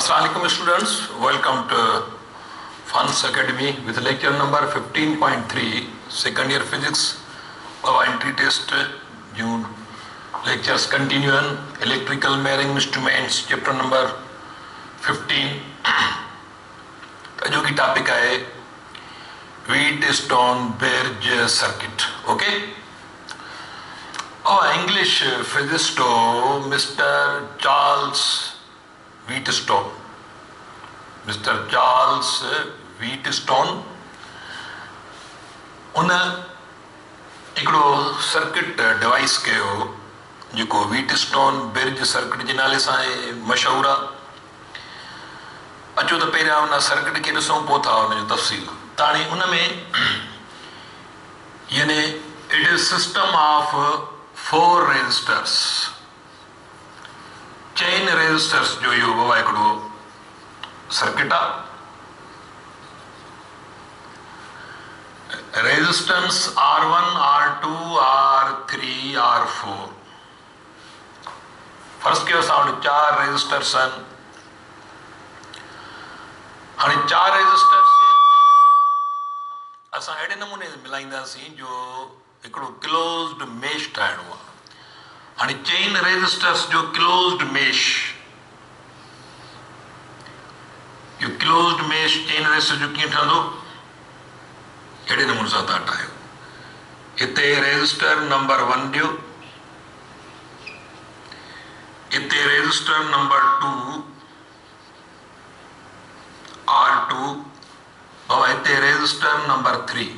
Assalamualaikum students, welcome to Funds Academy with lecture number 15.3, second year physics, our entry test, June. Lectures continue on electrical measuring instruments, chapter number 15. जो की topic है Wheatstone Bridge Circuit, okay? Our English physicist, Mr. Charles Wheatstone. Mr. Charles Wheatstone उन हिकिड़ो circuit device कयो जेको Wheatstone bridge circuit जे नाले सां मशहूरु आहे। अचो त पहिरियां उन सर्किट खे ॾिसूं, पोइ था हुनजो तफ़सील। त हाणे उन में यानी it is system of 4 registers, chain registers जो इहो बाबा हिकिड़ो सर्किट आहे। Resistance R1, R2, R3, R4। First कयो असां वटि 4 रेजिस्टर्स आहिनि। हाणे 4 रेजिस्टर्स असां अहिड़े नमूने मिलाईंदासीं जो हिकिड़ो क्लोज्ड मेश ठाहिणो आहे। हाणे चेन रेजिस्टर्स जो क्लोज्ड मेश, यो क्लोज्ड मेश चेन रेजिस्टर जो कीअं ठहंदो, अहिड़े नमूने सां तव्हां ठाहियो। हिते रेजिस्टर नंबर 1 ॾियो, हिते रेजिस्टर नंबर 2 R2 और हिते resistor number 3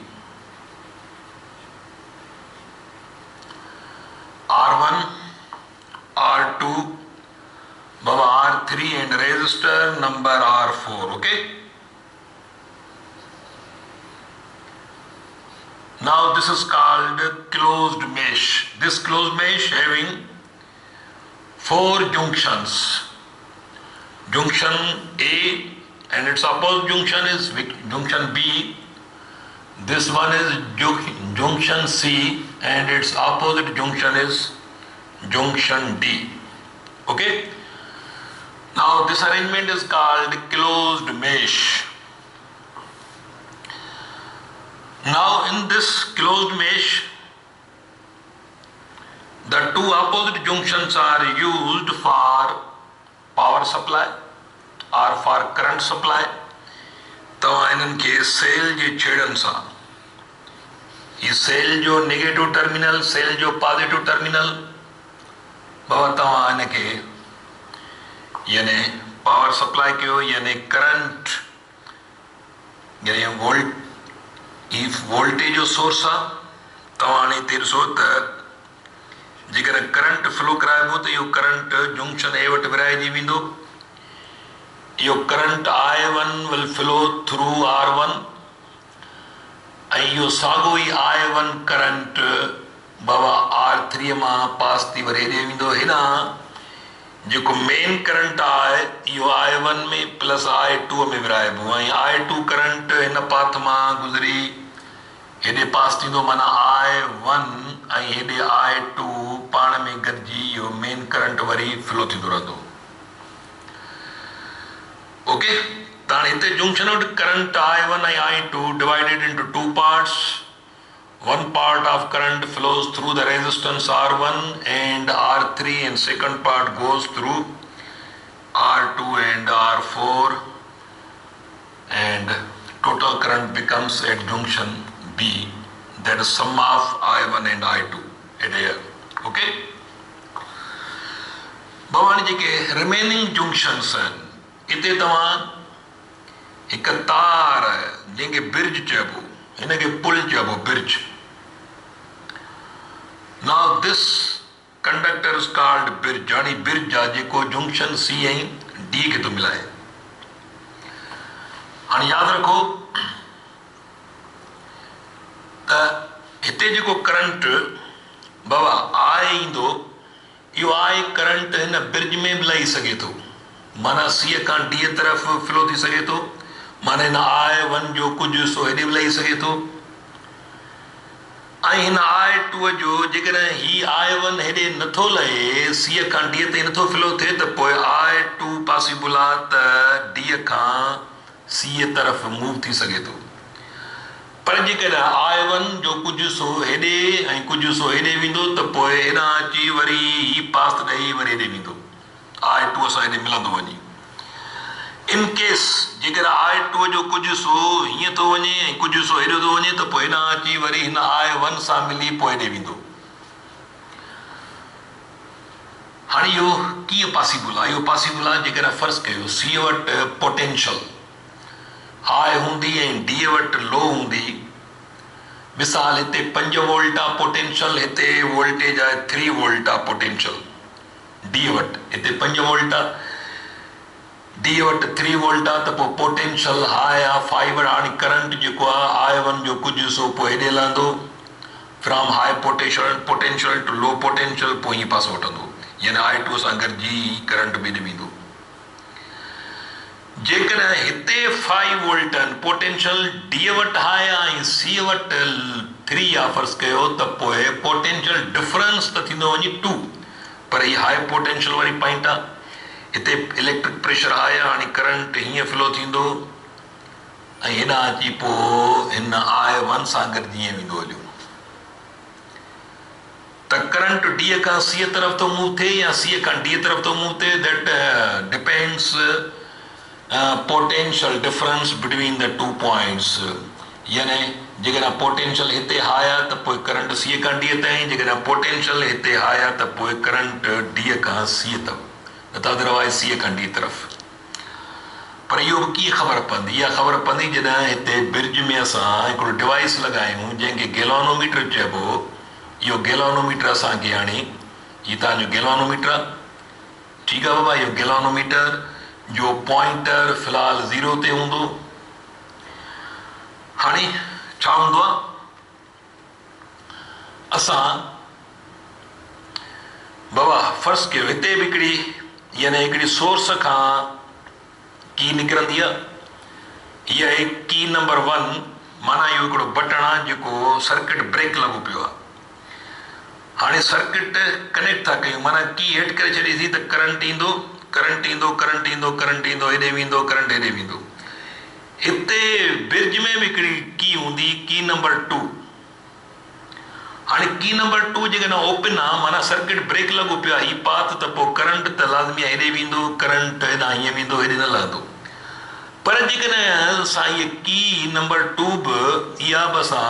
R1, R2, Baba R3 and resistor number R4, okay? Now this is called closed mesh. This closed mesh having 4 junctions. Junction A and its opposite junction is junction B. This one is junction C and its opposite junction is junction D. Okay? Now this arrangement is called closed mesh. Now in this closed mesh, the 2 opposite junctions are used for power supply or for current supply. तव्हां इन्हनि खे sale जे छेड़नि सां, ये sale जो negative terminal, sale जो positive terminal, बाबा तव्हां इनखे यानी पावर सप्लाई कयो, यानी करंट, यानी वोल्टेज जो सोर्स आहे। तव्हां हाणे हिते ॾिसो त जेकर करंट फ्लो कराइबो त इहो करंट जंक्शन ए वटि विराइजी वेंदो। इहो करंट I1 विल फ्लो थ्रू R1 ऐं इहो साॻियो ई I1 करंट बाबा R3 मां पास थी वरी हेॾे वेंदो। हेॾां जेको मेन करंट आहे इहो I1 में प्लस I2 में विराइबो ऐं I2 करंट हिन पाथ मां गुज़री हेॾे पास थींदो, माना I1 ऐं हेॾे I2 पाण में गॾिजी इहो मेन करंट वरी फ्लो थींदो रहंदो। ओके, त हाणे हिते जंक्शन वटि करंट I1 ऐं I2 divided into 2 parts. One part of current flows through the resistance R1 and R3 and second part goes through R2 and R4 and total current becomes at junction B, that is sum of I1 and I2 at here. Okay? Bhavani जेके remaining junctions आहिनि, इते तव्हां हिकु तार जंहिंखे bridge चइबो, हिनखे पुल चइबो, bridge. Now this conductor is called bridge. यानी ब्रिज आहे जेको जंक्शन C ऐं D खे थो मिलाए। हाणे यादि रखो त हिते जेको करंट बाबा I ईंदो, इहो I करंट हिन ब्रिज में बि लही सघे थो, माना C खां D तरफ़ फ्लो थी सघे थो, माना हिन I1 जो कुझु हिस्सो हेॾे बि लही सघे थो। ऐं हिन I2 जो जेकॾहिं ही I1 हेॾे नथो लहे C खां D ते नथो फ्लो थिए त पोइ I2 पॉसिबल आहे त D खां C तरफ़ मूव थी सघे थो। पर जेकॾहिं I1 जो कुझु सो हेॾे ऐं कुझु सो हेॾे वेंदो त पोइ हेॾां अची वरी ही पास ॾेई वरी हेॾे वेंदो, I2 सां हेॾे मिलंदो वञे। इन केस जेकर I2 जो कुझु सो हीअं थो वञे ऐं कुझु सो हेॾो थो वञे त पोइ हेॾां अची वरी हिन I1 सां मिली पोइ हेॾे वेंदो। हाणे इहो कीअं पॉसिबल आहे? इहो पॉसिबल आहे जेकर फर्ज़ कयो C वटि पोटेंशियल हाई हूंदी ऐं D वटि लो हूंदी। मिसाल हिते 5 वोल्ट आहे पोटेंशियल, हिते वोल्टेज आहे 3 वोल्ट आहे पोटेंशियल D वटि, हिते 5 वोल्ट आहे, D वटि 3 वोल्ट आहे त पोइ पोटेंशियल हाई आहे 5 वटि। हाणे करंट जेको आहे I1 जो कुझु सो पोइ हेॾे लहंदो from high potential to low potential, पोइ ही पासो वठंदो, यानी I2 सां गॾिजी करंट बि वेंदो। जेकॾहिं हिते 5 वोल्ट आहिनि, पोटेंशियल D वटि हाई आहे ऐं C वटि 3 आहे फर्ज़ कयो, त पोइ पोटेंशियल डिफरेंस त थींदो वञे 2, पर ही हाई पोटेंशियल वारी पॉइंट आहे। हिते इलेक्ट्रिक प्रेशर आहे, हाणे करंट हीअं फ्लो थींदो ऐं हेॾां अची पोइ हिन I1 सां गॾिजी वेंदो हलियो। त करंट D खां C तरफ़ थो मूव थिए या C खां D तरफ़ थो मूव थिए, that depends potential difference between the 2 points. यानी जेकॾहिं पोटेंशियल हिते हाई आहे त पोइ करंट C खां D ताईं, जेकॾहिं पोटेंशियल हिते हाई आहे त पोइ करंट D खां C तक, न त अदरवाइज़ C खां D तरफ़। पर इहो बि कीअं ख़बर पवंदी? इहा ख़बर पवंदी जॾहिं हिते ब्रिज में असां हिकिड़ो डिवाइस लॻायूं जंहिंखे गैलोनोमीटर चइबो। इहो गैलोनोमीटर असांखे हाणे, हीउ तव्हांजो गैलोनोमीटर आहे, ठीकु आहे बाबा। इहो गैलोनोमीटर जो पॉइंटर फ़िलहाल 0 ते हूंदो। हाणे छा हूंदो आहे, असां बाबा फर्ज़ कयो हिते बि हिकिड़ी, यानी हिकिड़ी सोर्स खां की निकिरंदी आहे, हीअ आहे की नंबर 1, माना इहो हिकिड़ो बटण आहे जेको सर्किट ब्रेक लॻो पियो आहे। हाणे सर्किट कनेक्ट था कयूं, माना की हेठि करे छॾीसीं त करंट ईंदो, करंट ईंदो, करंट ईंदो, करंट ईंदो, हेॾे वेंदो, करंट हेॾे वेंदो। हिते ब्रिज में बि हिकिड़ी की हूंदी, की नंबर 2। हाणे की नंबर 2 जेकॾहिं ओपन आहे, माना सर्किट ब्रेक लॻो पियो आहे, ही पाथ, त पोइ करंट त लाज़मी हेॾे वेंदो, करंट हेॾां हीअं वेंदो, हेॾे न लहंदो। पर जेकॾहिं असां इहे की नंबर 2 बि इहा बि असां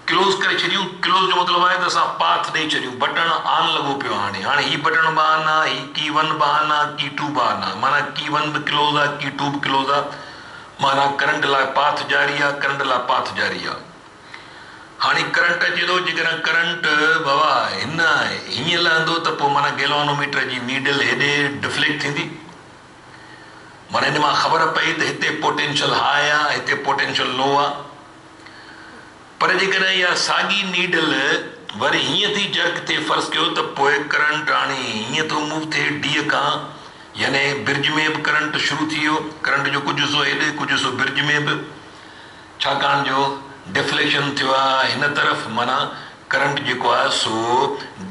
क्लोज़ करे छॾियूं, क्लोज़ जो मतिलबु आहे त असां पाथ ॾेई छॾियूं, बटण ऑन लॻो पियो आहे। हाणे ही बटण बि ऑन आहे, ही की 1 बि ऑन आहे, की 2 बि ऑन आहे, माना की 1 बि क्लोज़ आहे, की 2 बि क्लोज़ आहे, माना करंट लाइ पाथ जारी आहे, करंट लाइ पाथ जारी आहे। हाणे करंट अचे थो, जेकॾहिं करंट बाबा हिन हीअं लहंदो त पोइ माना गैलोनोमीटर जी नीडल हेॾे डिफ्लेक्ट थींदी, माना हिन मां ख़बर पई त हिते पोटेंशियल हाई आहे, हिते पोटेंशियल लो आहे। पर जेकॾहिं इहा साॻी नीडल वरी हीअं थी जर्क थिए, फर्ज़ कयो त पोइ करंट हाणे हीअं थो मूव थिए D खां, यानी ब्रिज में बि करंट शुरू थी वियो, करंट जो कुझु सो हेॾे, कुझु सो ब्रिज में बि, छाकाणि जो डिफ्लेक्शन थियो आहे हिन तरफ़, माना करंट जेको आहे सो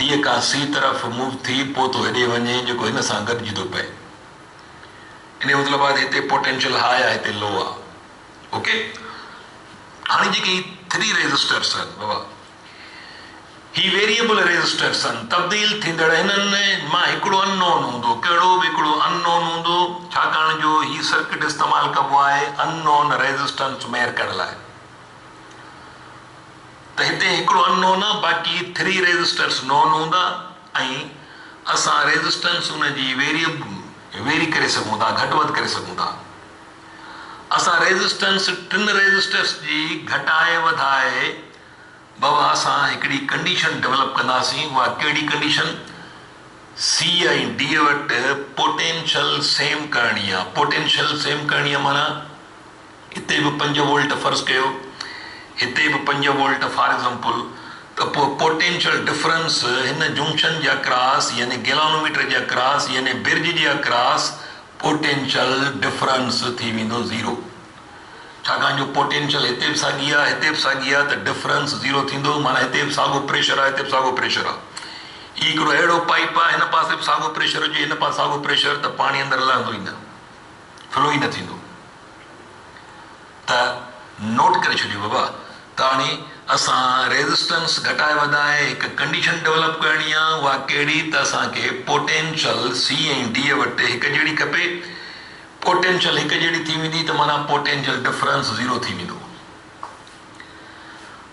D खां C तरफ़ मूव थी पोइ थो हेॾे वञे, जेको हिन सां गॾिजी थो पए। इन जो मतिलबु आहे हिते पोटेंशियल हाई आहे, हिते लो आहे। ओके, हाणे जेके 3 रेज़िस्टर्स आहिनि बाबा, ही वेरिएबल रेज़िस्टर्स आहिनि, तब्दील थींदड़। हिननि मां हिकिड़ो अननोन हूंदो, कहिड़ो बि हिकिड़ो अननोन हूंदो, छाकाणि जो ही सर्किट इस्तेमालु कबो आहे अननोन रेज़िस्टेंस मेयर करण लाइ। त हिते हिकिड़ो अननोन आहे, बाक़ी 3 रेज़िस्टर्स नोन हूंदा ऐं असां रेज़िस्टेंस हुनजी वेरी करे सघूं था, घटि वधि करे सघूं था। असां रेज़िस्टेंस 3 रेज़िस्टर्स जी घटाए वधाए बाबा असां हिकिड़ी कंडीशन डेवलप कंदासीं। उहा कहिड़ी कंडीशन? C ऐं D वटि पोटेंशियल सेम करणी आहे। पोटेंशियल सेम करणी आहे माना हिते बि 5 वोल्ट फर्ज़ कयो, हिते बि 5 वोल्ट फॉर एग्जाम्पल, त पोइ पोटेंशियल डिफरेंस हिन जंक्शन जा क्रॉस, यानी गैलोनोमीटर जा क्रॉस, यानी ब्रिज जा क्रॉस पोटेंशियल डिफरेंस थी वेंदो 0। छाकाणि जो पोटेंशियल हिते बि साॻी आहे हिते बि साॻी आहे त डिफरेंस ज़ीरो थींदो माना हिते बि साॻियो प्रेशर आहे हिते बि साॻियो प्रेशर आहे ही हिकिड़ो अहिड़ो पाइप आहे हिन पासे बि साॻियो प्रेशर हुजे हिन पासे साॻियो प्रेशर त पाणी अंदरि लहंदो ई न फ्लो ई न थींदो त नोट करे छॾियो बाबा त हाणे असां रेज़िस्टेंस घटाए वधाए हिकु कंडीशन डेवलप करणी आहे उहा कहिड़ी त असांखे पोटेंशियल सी ऐं डी वटि हिकु जहिड़ी खपे पोटेंशियल हिकु जहिड़ी थी वेंदी त माना पोटेंशियल डिफरेंस ज़ीरो थी वेंदो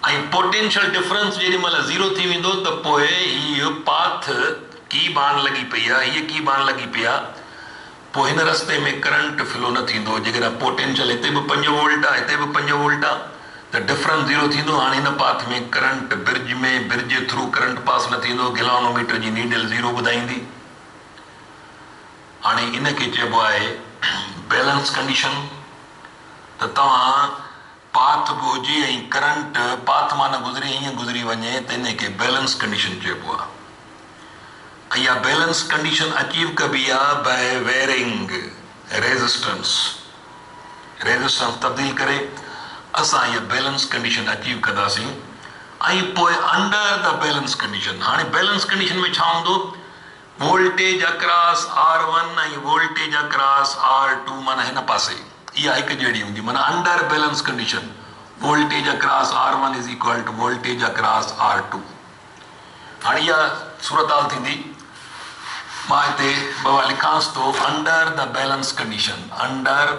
ऐं पोटेंशियल डिफरेंस जेॾी महिल ज़ीरो थी वेंदो त पोइ हीअ पाथ की बाण लॻी पई आहे हीअ की बाण लॻी पई आहे पोइ हिन रस्ते में करंट फ्लो न थींदो जेकॾहिं पोटेंशियल हिते बि 5 वोल्ट आहे हिते बि 5 वोल्ट आहे त डिफरेंस ज़ीरो थींदो हाणे हिन पाथ में करंट ब्रिज जे थ्रू करंट पास न थींदो गिलानोमीटर जी नीडल ज़ीरो ॿुधाईंदी हाणे इनखे चइबो आहे बैलेंस कंडीशन त तव्हां पाथ बि हुजे ऐं करंट पाथ मां न गुज़रे हीअं गुज़री वञे त इनखे बैलेंस कंडीशन चइबो आहे ऐं इहा बैलेंस कंडीशन अचीव कबी आहे बाय वेयरिंग रेज़िस्टेंस तब्दील करे असां इहा बैलेंस कंडीशन अचीव कंदासीं ऐं पोइ अंडर द बैलेंस कंडीशन हाणे बैलेंस कंडीशन में छा हूंदो वोल्टेज अक्रॉस R1 ऐं वोल्टेज अक्रॉस R2 माना हिन पासे इहा हिकु जहिड़ी हूंदी माना under balance condition voltage across R1 is equal to voltage across R2 हाणे इहा सूरत हाल थींदी मां हिते बाबा लिखांसि थो under the balance condition under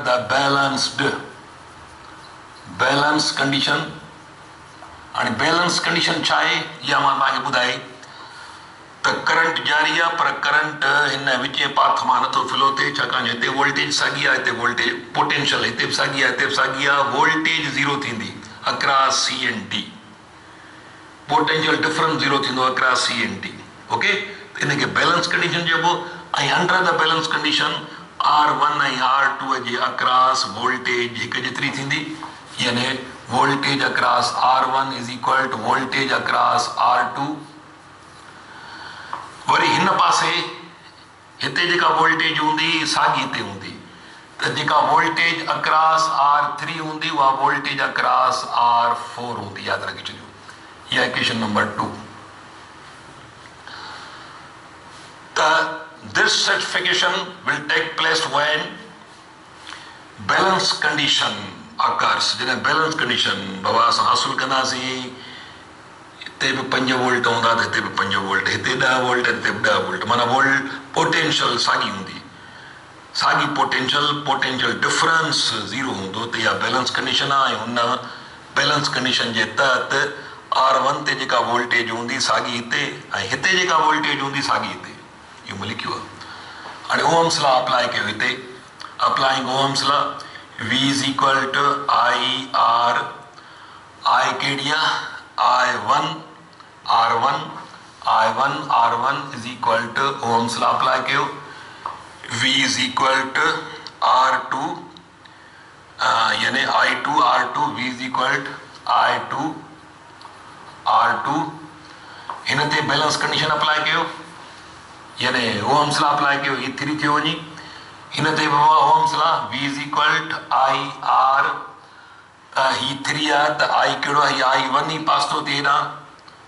the balance condition हाणे बैलेंस कंडीशन छा आहे इहा मां तव्हांखे ॿुधाई त करंट जारी आहे पर करंट हिन विचे पाथ मां नथो फ्लो थिए छाकाणि हिते वोल्टेज साॻी आहे हिते वोल्टेज पोटेंशियल हिते बि साॻी आहे हिते बि साॻी आहे वोल्टेज ज़ीरो थींदी across C and D potential difference zero थींदो across C and D okay त इनखे बैलेंस कंडीशन चइबो ऐं under the balance condition R1 ऐं R2 जे अक्रॉस वोल्टेज हिकु जेतिरी थींदी यानी voltage across R1 is equal to voltage across R2 वरी हिन पासे हिते जेका वोल्टेज हूंदी साॻी हिते हूंदी त जेका वोल्टेज अक्रॉस R3 हूंदी उहा वोल्टेज अक्रॉस R4 हूंदी यादि रखी छॾियो इहा इक्वेशन नंबर 2 त this certification will take place when balance condition occurs जॾहिं बैलेंस कंडीशन बाबा असां हासिल कंदासीं हिते बि 5 वोल्ट हूंदा त हिते बि 5 वोल्ट हिते 10 वोल्ट हिते बि 10 वोल्ट माना पोटेंशियल साॻी हूंदी साॻी पोटेंशियल डिफरेंस ज़ीरो हूंदो त इहा बैलेंस कंडीशन आहे ऐं हुन बैलेंस कंडीशन जे तहत R1 ते जेका वोल्टेज हूंदी साॻी हिते ऐं हिते जेका वोल्टेज हूंदी साॻी हिते इहो मां लिखियो आहे हाणे ओम्स लॉ अप्लाई कयो हिते applying Ohm's law V is equal to IR I कहिड़ी आहे I1 is equal to Ohm's law apply कयो V is equal to R2 यानी I2 R2 V is equal two I2 R2 हिन ते balance condition apply कयो यानी ohms law apply कयो ही 3 थियो वञी हिन ते बाबा Ohm's law V is equal to IR ही 3 आहे त I कहिड़ो आहे I1 ई पास थो थिए हेॾां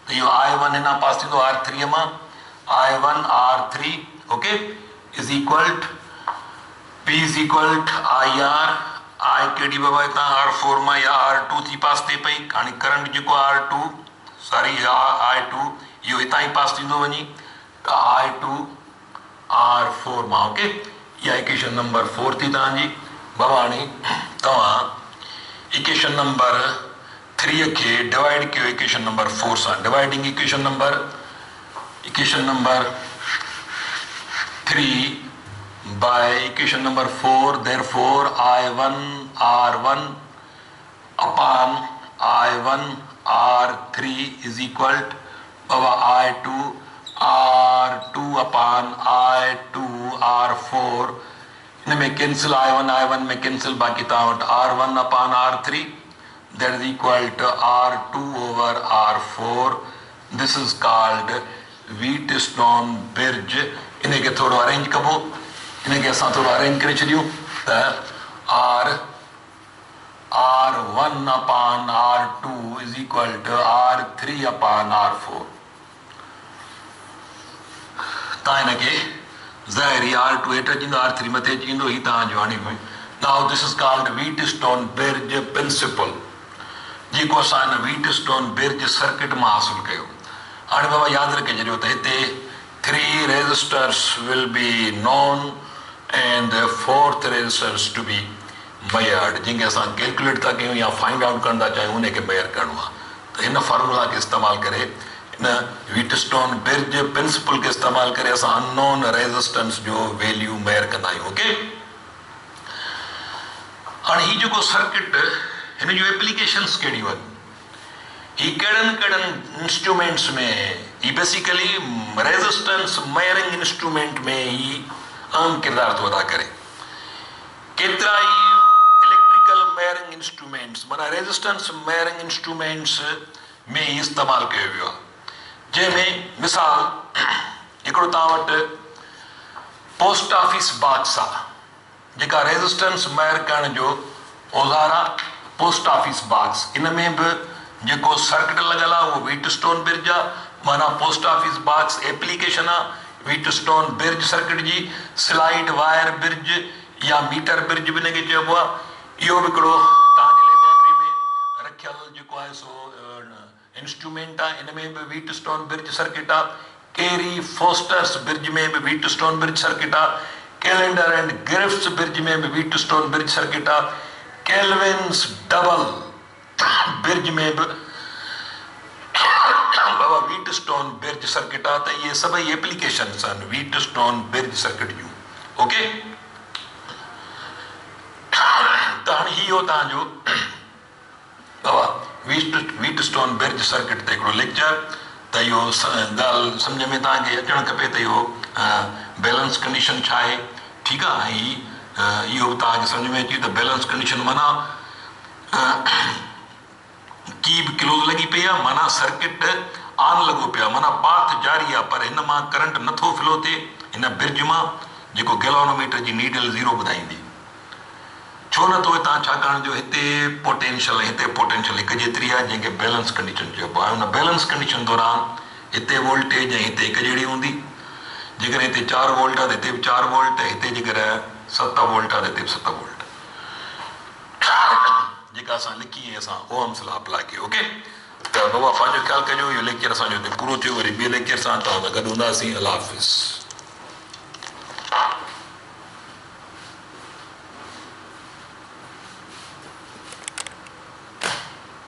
त इहो I1 हिन पास थींदो R3 मां I1 R3 okay is equal to P is equal to IR I कहिड़ी बाबा हितां R4 मां या R2 थी पास थिए पई हाणे करंट जेको R2 सॉरी I2 इहो हितां ई पास थींदो वञी त I2 R4 मां ओके इहा इक्वेशन नंबर 4 थी तव्हांजी बाबा हाणे तव्हां इक्वेशन नंबर 3 खे डिवाइड कयो इक्वेशन नंबर 4 सां dividing equation number 3 by equation number 4 therefore I1 R1 upon I1 R3 is equal to Baba I2 R2 upon I2 R4 इन में कैंसिल I1 में कैंसिल बाक़ी तव्हां वटि R1 upon R3 that is equal to R2 over R4 this is called Wheatstone bridge इनखे थोरो arrange कबो इनखे असां थोरो अरेंज करे छॾियूं त R1 upon R2 is equal to R3 upon R4. ताइनके ज़ाहिरी R2 हेठि अचींदो, R3 मथे अचींदो, ही तव्हांजो हाणे में. Now this is called Wheatstone-Bridge principle, जेको असां हिन Wheatstone-Bridge सर्किट मां हासिल कयो. हाणे बाबा यादि रखे छॾियो त हिते 3 resistors will be known and the 4th resistors to be measured. जंहिंखे असां कैलकुलेट था कयूं या फाइंड आउट करण था चाहियूं उनखे मेयर करणो आहे. त हिन फॉर्मूला खे इस्तेमालु करे, हिन Wheatstone-Bridge प्रिंसिपल खे इस्तेमालु करे असां अननोन रेजिस्टेंस जो वैल्यू मेयर कंदा आहियूं. ओके, हाणे ही जेको सर्किट, हिन जूं एप्लीकेशन्स कहिड़ियूं आहिनि, ही कहिड़नि इंस्ट्रूमेंट्स में, ही बेसिकली रेजिस्टेंस मेयरिंग इंस्ट्रूमेंट में ही अहम किरदार थो अदा करे. केतिरा ई इलेक्ट्रिकल मेयरिंग इंस्ट्रूमेंट्स, माना रेजिस्टेंस मेयरिंग इंस्ट्रूमेंट्स में ही इस्तेमालु कयो वियो आहे. जंहिंमें मिसाल हिकिड़ो तव्हां वटि पोस्ट ऑफिस बॉक्स आहे, जेका रेजिस्टेंस मेयर करण जो औज़ार आहे. पोस्ट ऑफिस बॉक्स, इन में बि जेको सर्किट लॻल आहे उहो Wheatstone-Bridge आहे. माना पोस्ट ऑफिस बॉक्स एप्लीकेशन आहे Wheatstone-Bridge सर्किट जी. स्लाइड वायर ब्रिज या मीटर ब्रिज बि हिनखे चइबो आहे. इहो बि हिकिड़ो तव्हांजी लेबोरेटरी में रखियल जेको आहे सो इंस्ट्रूमेंट आहे. इन में बि Wheatstone-Bridge सर्किट आहे. केरी फोस्टर्स ब्रिज में बि Wheatstone-Bridge सर्किट आहे. कैलेंडर एंड ग्रिफ्स ब्रिज में बि Wheatstone-Bridge सर्किट आहे. केल्विन्स डबल ब्रिज में बि बाबा Wheatstone-Bridge सर्किट आहे. त इहे सभई एप्लीकेशन्स आहिनि Wheatstone-Bridge सर्किट जूं. ओके, त हाणे इहो तव्हांजो बाबा Wheatstone-Bridge सर्किट ते हिकिड़ो लेक्चर. त इहो ॻाल्हि सम्झ में तव्हांखे अचणु खपे त इहो बैलेंस कंडीशन छा आहे. ठीकु आहे, ऐं इहो बि तव्हांखे सम्झ में अचे त बैलेंस कंडीशन माना की बि क्लोज लॻी पई आहे, माना सर्किट ऑन लॻो पियो आहे, माना पाथ जारी आहे, पर हिन मां करंट नथो फ्लो थिए. हिन ब्रिज मां जेको गैलोनोमीटर जी नीडल 0 ॿुधाईंदी. छो नथो? हितां छाकाणि जो हिते पोटेंशियल, हिते पोटेंशियल हिकु जेतिरी आहे, जंहिंखे बैलेंस कंडीशन चइबो आहे. हुन बैलेंस कंडीशन दौरान हिते वोल्टेज ऐं हिते हिकु जहिड़ी हूंदी. जेकर हिते 4 वोल्ट आहे त हिते बि 4 वोल्ट, हिते जेकर 7 वोल्ट आहे त हिते बि 7 वोल्ट, जेका असां लिखी असां ओहम्स लॉ अप्लाई कयो. ओके, त बाबा पंहिंजो ख़्यालु कजो. इहो लेक्चर असांजो हिते पूरो थियो. वरी ॿिए लेक्चर सां तव्हां सां गॾु हूंदासीं. अल्लाह हाफ़िज़.